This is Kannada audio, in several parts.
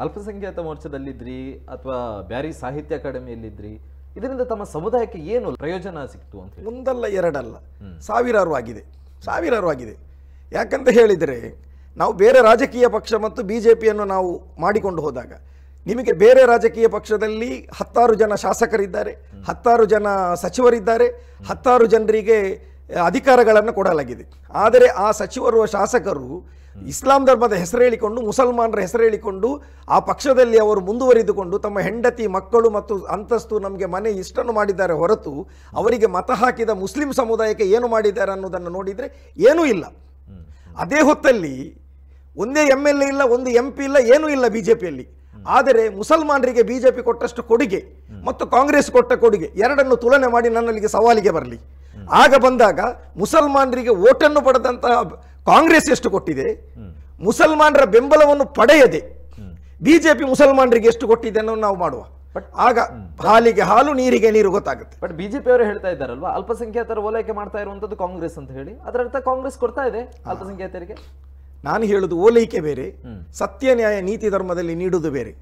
ಅಲ್ಪಸಂಖ್ಯಾತ ಮೋರ್ಚಾದಲ್ಲಿದ್ರಿ ಅಥವಾ ಬ್ಯಾರಿ ಸಾಹಿತ್ಯ ಅಕಾಡೆಮಿಯಲ್ಲಿದ್ರಿ, ಇದರಿಂದ ತಮ್ಮ ಸಮುದಾಯಕ್ಕೆ ಏನು ಪ್ರಯೋಜನ ಸಿಕ್ತು ಅಂತ ಹೇಳಿ? ಒಂದಲ್ಲ ಎರಡಲ್ಲ, ಸಾವಿರಾರು ಆಗಿದೆ. ಯಾಕಂತ ಹೇಳಿದರೆ ನಾವು ಬೇರೆ ರಾಜಕೀಯ ಪಕ್ಷ ಮತ್ತು BJPಯನ್ನು ನಾವು ಮಾಡಿಕೊಂಡು ಹೋದಾಗ ನಿಮಗೆ ಬೇರೆ ರಾಜಕೀಯ ಪಕ್ಷದಲ್ಲಿ 10 ಜನ ಶಾಸಕರಿದ್ದಾರೆ, 10 ಜನ ಸಚಿವರಿದ್ದಾರೆ, 10 ಜನರಿಗೆ ಅಧಿಕಾರಗಳನ್ನು ಕೊಡಲಾಗಿದೆ. ಆದರೆ ಆ ಸಚಿವರು ಶಾಸಕರು ಇಸ್ಲಾಂ ಧರ್ಮದ ಹೆಸರು ಹೇಳಿಕೊಂಡು, ಮುಸಲ್ಮಾನರ ಹೆಸರು ಹೇಳಿಕೊಂಡು ಆ ಪಕ್ಷದಲ್ಲಿ ಅವರು ಮುಂದುವರಿದುಕೊಂಡು ತಮ್ಮ ಹೆಂಡತಿ ಮಕ್ಕಳು ಮತ್ತು ಅಂತಸ್ತು ನಮಗೆ ಮನೆ ಇಷ್ಟನ್ನು ಮಾಡಿದ್ದಾರೆ ಹೊರತು ಅವರಿಗೆ ಮತ ಹಾಕಿದ ಮುಸ್ಲಿಂ ಸಮುದಾಯಕ್ಕೆ ಏನು ಮಾಡಿದ್ದಾರೆ ಅನ್ನೋದನ್ನು ನೋಡಿದರೆ ಏನೂ ಇಲ್ಲ. ಅದೇ ಹೊತ್ತಲ್ಲಿ ಒಂದೇ MLA ಇಲ್ಲ, ಒಂದು MP ಇಲ್ಲ, ಏನೂ ಇಲ್ಲ BJPಯಲ್ಲಿ. ಆದರೆ ಮುಸಲ್ಮಾನರಿಗೆ BJP ಕೊಟ್ಟಷ್ಟು ಕೊಡುಗೆ ಮತ್ತು ಕಾಂಗ್ರೆಸ್ ಕೊಟ್ಟ ಕೊಡುಗೆ ಎರಡನ್ನು ತುಲನೆ ಮಾಡಿ ನನ್ನಲ್ಲಿಗೆ ಸವಾಲಿಗೆ ಬರಲಿ. ಆಗ ಬಂದಾಗ ಮುಸಲ್ಮಾನರಿಗೆ ಓಟನ್ನು ಪಡೆದಂತಹ ಕಾಂಗ್ರೆಸ್ ಎಷ್ಟು ಕೊಟ್ಟಿದೆ, ಮುಸಲ್ಮಾನರ ಬೆಂಬಲವನ್ನು ಪಡೆಯದೆ BJP ಮುಸಲ್ಮಾನರಿಗೆ ಎಷ್ಟು ಕೊಟ್ಟಿದೆ ಅನ್ನೋ ನಾವು ಮಾಡುವ. ಆಗ ಹಾಲಿಗೆ ಹಾಲು ನೀರಿಗೆ ನೀರು ಗೊತ್ತಾಗುತ್ತೆ. ಬಟ್ BJP ಅವರು ಹೇಳ್ತಾ ಇದ್ದಾರಲ್ವಾ, ಅಲ್ಪಸಂಖ್ಯಾತರ ಓಲೈಕೆ ಮಾಡ್ತಾ ಇರುವಂತದ್ದು ಕಾಂಗ್ರೆಸ್ ಅಂತ ಹೇಳಿ. ಅದರ ಅರ್ಥ ಕಾಂಗ್ರೆಸ್ ಕೊಡ್ತಾ ಇದೆ ಅಲ್ಪಸಂಖ್ಯಾತರಿಗೆ? ನಾನು ಹೇಳುದು ಓಲೈಕೆ ಬೇರೆ, ಸತ್ಯ ನ್ಯಾಯ ನೀತಿ ಧರ್ಮದಲ್ಲಿ ನೀಡುವುದು ಬೇರೆ.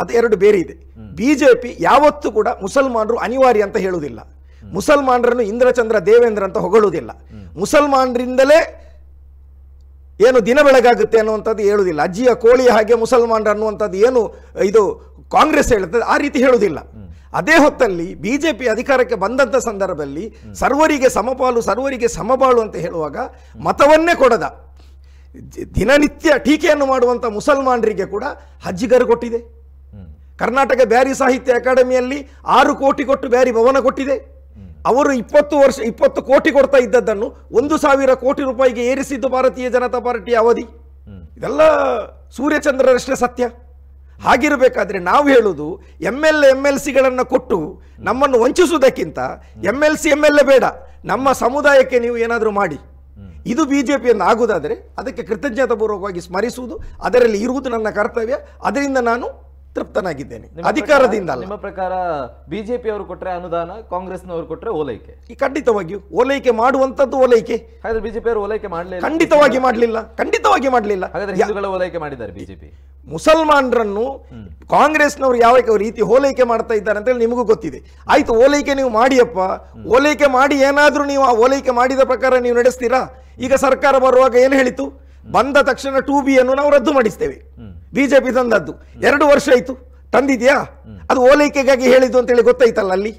ಅದು ಎರಡು ಬೇರೆ ಇದೆ. BJP ಯಾವತ್ತೂ ಕೂಡ ಮುಸಲ್ಮಾನರು ಅನಿವಾರ್ಯ ಅಂತ ಹೇಳುವುದಿಲ್ಲ, ಮುಸಲ್ಮಾನರನ್ನು ಇಂದ್ರಚಂದ್ರ ದೇವೇಂದ್ರ ಅಂತ ಹೊಗಳುವುದಿಲ್ಲ, ಮುಸಲ್ಮಾನರಿಂದಲೇ ಏನು ದಿನ ಬೆಳಗಾಗುತ್ತೆ ಅನ್ನುವಂಥದ್ದು ಹೇಳುವುದಿಲ್ಲ, ಅಜ್ಜಿಯ ಕೋಳಿಯ ಹಾಗೆ ಮುಸಲ್ಮಾನರು ಅನ್ನುವಂಥದ್ದು ಏನು ಇದು ಕಾಂಗ್ರೆಸ್ ಹೇಳುತ್ತದೆ ಆ ರೀತಿ ಹೇಳುವುದಿಲ್ಲ. ಅದೇ ಹೊತ್ತಲ್ಲಿ BJP ಅಧಿಕಾರಕ್ಕೆ ಬಂದಂಥ ಸಂದರ್ಭದಲ್ಲಿ ಸರ್ವರಿಗೆ ಸಮಪಾಲು ಸರ್ವರಿಗೆ ಸಮಬಾಳು ಅಂತ ಹೇಳುವಾಗ ಮತವನ್ನೇ ಕೊಡದ ದಿನನಿತ್ಯ ಟೀಕೆಯನ್ನು ಮಾಡುವಂಥ ಮುಸಲ್ಮಾನರಿಗೆ ಕೂಡ ಹಜ್ಜಿಗರು ಕೊಟ್ಟಿದೆ. ಕರ್ನಾಟಕ ಬ್ಯಾರಿ ಸಾಹಿತ್ಯ ಅಕಾಡೆಮಿಯಲ್ಲಿ 6 ಕೋಟಿ ಕೊಟ್ಟು ಬ್ಯಾರಿ ಭವನ ಕೊಟ್ಟಿದೆ. ಅವರು 20 ಕೋಟಿ ಕೊಡ್ತಾ ಇದ್ದದ್ದನ್ನು 1,000 ಕೋಟಿ ರೂಪಾಯಿಗೆ ಏರಿಸಿದ್ದು ಭಾರತೀಯ ಜನತಾ ಪಾರ್ಟಿಯ ಅವಧಿ. ಇದೆಲ್ಲ ಸೂರ್ಯಚಂದ್ರರಷ್ಟೇ ಸತ್ಯ. ಹಾಗಿರಬೇಕಾದ್ರೆ ನಾವು ಹೇಳುವುದು MLA MLCಗಳನ್ನು ಕೊಟ್ಟು ನಮ್ಮನ್ನು ವಂಚಿಸುವುದಕ್ಕಿಂತ MLC MLA ಬೇಡ, ನಮ್ಮ ಸಮುದಾಯಕ್ಕೆ ನೀವು ಏನಾದರೂ ಮಾಡಿ. ಇದು BJPಯನ್ನು ಆಗುವುದಾದರೆ ಅದಕ್ಕೆ ಕೃತಜ್ಞತಾಪೂರ್ವಕವಾಗಿ ಸ್ಮರಿಸುವುದು, ಅದರಲ್ಲಿ ಇರುವುದು ನನ್ನ ಕರ್ತವ್ಯ. ಅದರಿಂದ ನಾನು ತೃಪ್ತನಾಗಿದ್ದೇನೆ, ಅಧಿಕಾರದಿಂದ. ನಿಮ್ಮ ಪ್ರಕಾರ BJP ಅವರು ಕೊಟ್ಟರೆ ಅನುದಾನ, ಕಾಂಗ್ರೆಸ್ನವರು ಕೊಟ್ಟರೆ ಓಲೈಕೆ? ಖಂಡಿತವಾಗಿಯೂ ಓಲೈಕೆ ಮಾಡುವಂತದ್ದು ಓಲೈಕೆ. ಹಾಗಾದ್ರೆ BJP ಅವರು ಓಲೈಕೆ ಮಾಡಲಿಲ್ಲ? ಖಂಡಿತವಾಗಿ ಮಾಡಲಿಲ್ಲ. ಹಾಗಾದ್ರೆ ಹಿಂದೂಗಳ ಓಲೈಕೆ ಮಾಡಿದ್ದಾರೆ BJP? ಮುಸಲ್ಮಾನರನ್ನು ಕಾಂಗ್ರೆಸ್ನವರು ಯಾವ ರೀತಿ ಓಲೈಕೆ ಮಾಡ್ತಾ ಇದ್ದಾರೆ ಅಂತ ಹೇಳಿ ನಿಮಗೂ ಗೊತ್ತಿದೆ. ಆಯ್ತು, ಓಲೈಕೆ ನೀವು ಮಾಡಿಯಪ್ಪ, ಓಲೈಕೆ ಮಾಡಿ ಏನಾದ್ರೂ ನೀವು ಆ ಓಲೈಕೆ ಮಾಡಿದ ಪ್ರಕಾರ ನೀವು ನಡೆಸ್ತೀರಾ? ಈಗ ಸರ್ಕಾರ ಬರುವಾಗ ಏನು ಹೇಳಿತು? ಬಂದ ತಕ್ಷಣ 2B ಅನ್ನು ನಾವು ರದ್ದು ಮಾಡಿಸ್ತೇವೆ. BJP ತಂದದ್ದು 2 ವರ್ಷ ಆಯ್ತು, ತಂದಿದ್ಯಾ? ಅದು ಓಲೈಕೆಗಾಗಿ ಹೇಳಿದ್ದು ಅಂತ ಹೇಳಿ ಗೊತ್ತಾಯ್ತಲ್ಲ ಅಲ್ಲಿ.